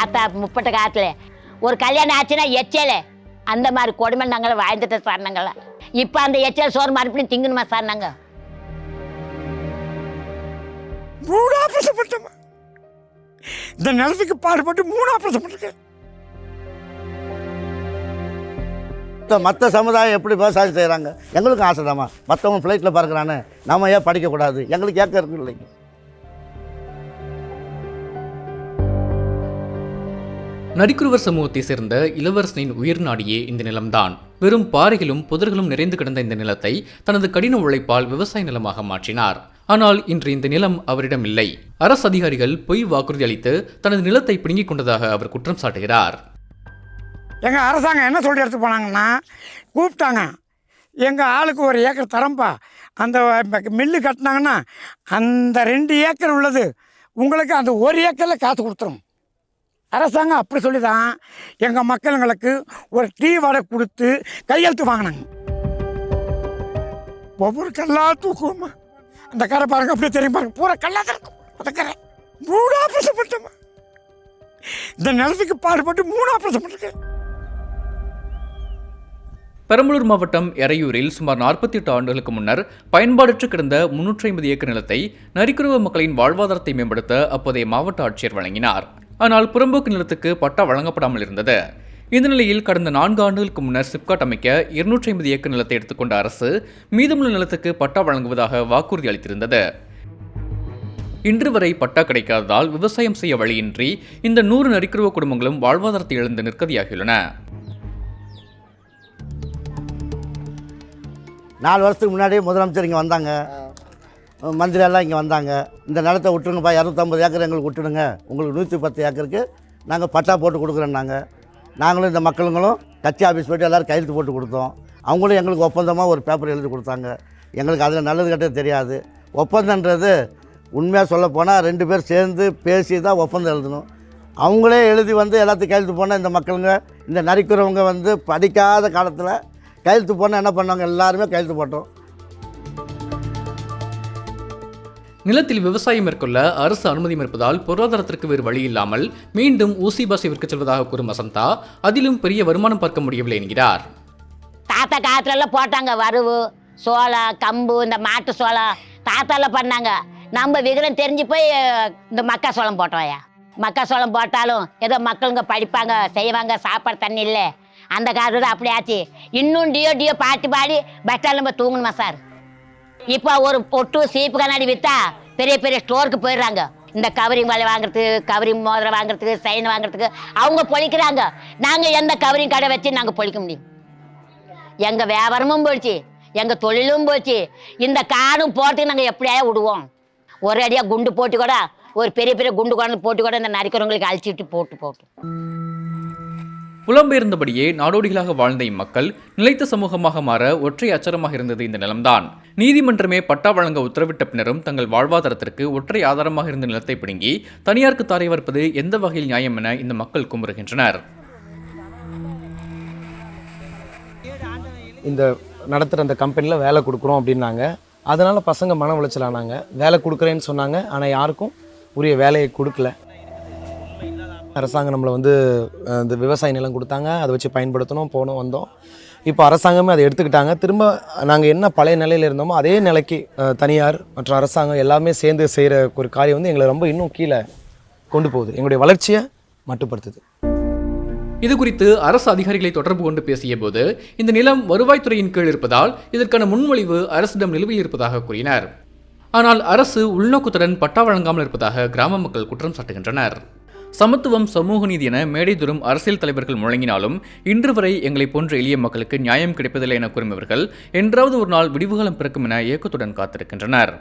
தாத்தா முப்பட்ட காலத்துல ஒரு கல்யாணம் ஆச்சுன்னா எச்சல அந்த மாதிரி கொடுமை நாங்கள் வாழ்ந்துட்டு சார் நாங்கள். இப்போ அந்த எச்சல் சோறு மறுபடியும் திங்கணுமா சார் நாங்கள்? 3 ஆபரேஷன் பண்ணிட்டோம். இந்த நிலத்துக்கு பாடுபட்டு 3 ஆபரேஷன் பண்ணிருக்கேன். மற்ற சமுதாயம் எப்படி விவசாயம் செய்கிறாங்க எங்களுக்கும் ஆசைதாம்மா. மற்றவங்க ஃப்ளைட்டில் பறக்கிறானே நம்ம ஏன் படிக்கக்கூடாது? எங்களுக்கு ஏற்க இருக்கு இல்லைங்க. நரிக்குறவர் சமூகத்தை சேர்ந்த இளவரசனின் உயிர் நாடியே இந்த நிலம்தான். வெறும் பாறைகளும் புதர்களும் நிறைந்து கிடந்த இந்த நிலத்தை தனது கடின உழைப்பால் விவசாய நிலமாக மாற்றினார். ஆனால் இன்று இந்த நிலம் அவரிடம் இல்லை. அரசு அதிகாரிகள் பொய் வாக்குறுதி அளித்து தனது நிலத்தை பிடுங்கிக் கொண்டதாக அவர் குற்றம் சாட்டுகிறார். எங்கள் அரசாங்கம் என்ன சொல்லி எடுத்து போனாங்கன்னா, கூப்பிட்டாங்க, எங்கள் ஆளுக்கு 1 ஏக்கர் தரம்பா, அந்த மில்லு கட்டினாங்கன்னா அந்த 2 ஏக்கர் உள்ளது உங்களுக்கு அந்த 1 ஏக்கரில் காசு கொடுத்துரும். அரசாங்கம் அப்படி சொல்லி தான் எங்கள் மக்களுங்களுக்கு ஒரு டீ வடை கொடுத்து கையெழுத்து வாங்கினாங்க. ஒவ்வொரு கல்லாக தூக்குவோம்மா. அந்த கரை பாருங்க, அப்படியே தெரியும் பாருங்க, பூரா கல்லாக தான் இருக்கும் அந்த கரை. 3 ஆபரேஷன் பண்ணிட்டோம்மா. இந்த நிலத்துக்கு பாடுபட்டு 3 ஆபரேஷன் பண்ணிருக்கேன். பெரம்பலூர் மாவட்டம் எறையூரில் சுமார் 48 ஆண்டுகளுக்கு முன்னர் பயன்பாடற்று கிடந்த 350 ஏக்கர் நிலத்தை நரிக்குறவ மக்களின் வாழ்வாதாரத்தை மேம்படுத்த அப்போதைய மாவட்ட ஆட்சியர் வழங்கினார். ஆனால் புறம்போக்கு நிலத்துக்கு பட்டா வழங்கப்படாமல் இருந்தது. இந்த நிலையில் கடந்த 4 ஆண்டுகளுக்கு முன்னர் சிப்காட் அமைக்க 250 ஏக்கர் நிலத்தை எடுத்துக்கொண்ட அரசு மீதமுள்ள நிலத்துக்கு பட்டா வழங்குவதாக வாக்குறுதி அளித்திருந்தது. இன்று வரை பட்டா கிடைக்காததால் விவசாயம் செய்ய வழியின்றி இந்த 100 நரிக்குறவ குடும்பங்களும் வாழ்வாதாரத்தை இழந்து நிற்கதியாகியுள்ளன. 4 வருஷத்துக்கு முன்னாடியே முதலமைச்சர் இங்கே வந்தாங்க, மந்திரி எல்லாம் இங்கே வந்தாங்க. இந்த நிலத்தை விட்டுருங்கப்பா, 250 ஏக்கர் எங்களுக்கு விட்டுடுங்க, உங்களுக்கு 110 ஏக்கருக்கு நாங்கள் பட்டா போட்டு கொடுக்குறோன்னாங்க. நாங்களும் இந்த மக்களுங்களும் கட்சி ஆஃபீஸ் போய்ட்டு எல்லோரும் கையெழுத்து போட்டு கொடுத்தோம். அவங்களும் எங்களுக்கு ஒப்பந்தமாக ஒரு பேப்பர் எழுதி கொடுத்தாங்க. எங்களுக்கு அதில் நல்லது கெட்டது தெரியாது. ஒப்பந்தன்றது உண்மையாக சொல்ல போனால் 2 பேர் சேர்ந்து பேசி தான் ஒப்பந்தம் எழுதணும். அவங்களே எழுதி எல்லாத்துக்கும் கையெழுத்து போனால் இந்த மக்களுங்க, இந்த நரிக்குறவங்க படிக்காத காலத்தில் கையெழுத்து போனால் என்ன பண்ணாங்க, எல்லாருமே கையெழுத்து போட்டோம். நிலத்தில் விவசாயம் மேற்கொள்ள அரசு அனுமதி மறுப்பதால் பொருளாதாரத்திற்கு வேறு வழி இல்லாமல் மீண்டும் ஊசி பாசி விற்க செல்வதாக கூறும் வசந்தா, அதிலும் பெரிய வருமானம் பார்க்க முடியவில்லை என்கிறார். தாத்தா காலத்துலலாம் போட்டாங்க வரவு, சோளம், கம்பு, இந்த மாட்டு சோளம் தாத்தாலாம் பண்ணாங்க. நம்ம விகிதம் தெரிஞ்சு போய் இந்த மக்காசோளம் போட்டோம்யா. மக்காசோளம் போட்டாலும் ஏதோ மக்களுங்க படிப்பாங்க, செய்வாங்க, சாப்பாடு தண்ணி இல்லை. அந்த காலத்தில் அப்படி ஆச்சு. இன்னும் டியோ பாட்டு பாடி பஸ் ஸ்டாண்டில் நம்ம தூங்கணுமா சார்? இப்போ ஒரு பொட்டு சீப்பு கண்ணாடி விற்றா பெரிய பெரிய ஸ்டோருக்கு போயிடுறாங்க. இந்த கவரிங் வலை வாங்குறதுக்கு, கவரிங் மோதிரம் வாங்குறதுக்கு, செயின் வாங்குறதுக்கு அவங்க பொழிக்கிறாங்க. நாங்கள் எந்த கவரிங் கடை வச்சு நாங்கள் பொழிக்க முடியும்? எங்கள் வியாபாரமும் போச்சு, எங்கள் தொழிலும் போச்சு. இந்த காடும் போகிறதுக்கு நாங்கள் எப்படியா விடுவோம்? ஒரு அடியாக குண்டு போட்டு கூட, ஒரு பெரிய பெரிய குண்டு கொண்டு போட்டு கூட இந்த நரிக்குறவங்களுக்கு அழிச்சிட்டு போட்டு புலம்பெயர்ந்தபடியே நாடோடிகளாக வாழ்ந்த இம்மக்கள் நிலைத்த சமூகமாக மாற ஒற்றை அச்சரமாக இருந்தது இந்த நிலம்தான். நீதிமன்றமே பட்டா வழங்க உத்தரவிட்ட பின்னரும் தங்கள் வாழ்வாதாரத்திற்கு ஒற்றை ஆதாரமாக இருந்த நிலத்தை பிடுங்கி தனியாருக்கு தாரை வார்ப்பது எந்த வகையில் நியாயம் என இந்த மக்கள் குமுறுகின்றனர். இந்த நடத்துகிற அந்த கம்பெனியில் வேலை கொடுக்குறோம் அப்படின்னாங்க. அதனால் பசங்க மன உளைச்சலானாங்க. வேலை கொடுக்குறேன்னு சொன்னாங்க, ஆனால் யாருக்கும் உரிய வேலையை கொடுக்கல. அரசாங்கம் நம்மளை இந்த விவசாய நிலம் கொடுத்தாங்க, அதை வச்சு பயன்படுத்தணும், போனோம் வந்தோம். இப்போ அரசாங்கமே அதை எடுத்துக்கிட்டாங்க. திரும்ப நாங்கள் என்ன பழைய நிலையில் இருந்தோமோ அதே நிலைக்கு தனியார் மற்றும் அரசாங்கம் எல்லாமே சேர்ந்து செய்கிற ஒரு காரியம் எங்களை ரொம்ப இன்னும் கீழே கொண்டு போகுது, எங்களுடைய வளர்ச்சியை மட்டுப்படுத்துது. இது குறித்து அரசு அதிகாரிகளை தொடர்பு கொண்டு பேசிய போது இந்த நிலம் வருவாய்த்துறையின் கீழ் இருப்பதால் இதற்கான முன்மொழிவு அரசிடம் நிலுவையில் இருப்பதாக கூறினார். ஆனால் அரசு உள்நோக்கத்துடன் பட்டா வழங்காமல் இருப்பதாக கிராம மக்கள் குற்றம் சாட்டுகின்றனர். சமத்துவம், சமூக நீதி என மேடைதோறும் அரசியல் தலைவர்கள் முழங்கினாலும் இன்று வரை எங்களை போன்ற எளிய மக்களுக்கு நியாயம் கிடைப்பதில்லை என கூறும் இவர்கள் என்றாவது ஒரு நாள் விடிவுகாலம் பிறக்கும் என ஏக்கத்துடன் காத்திருக்கின்றனர்.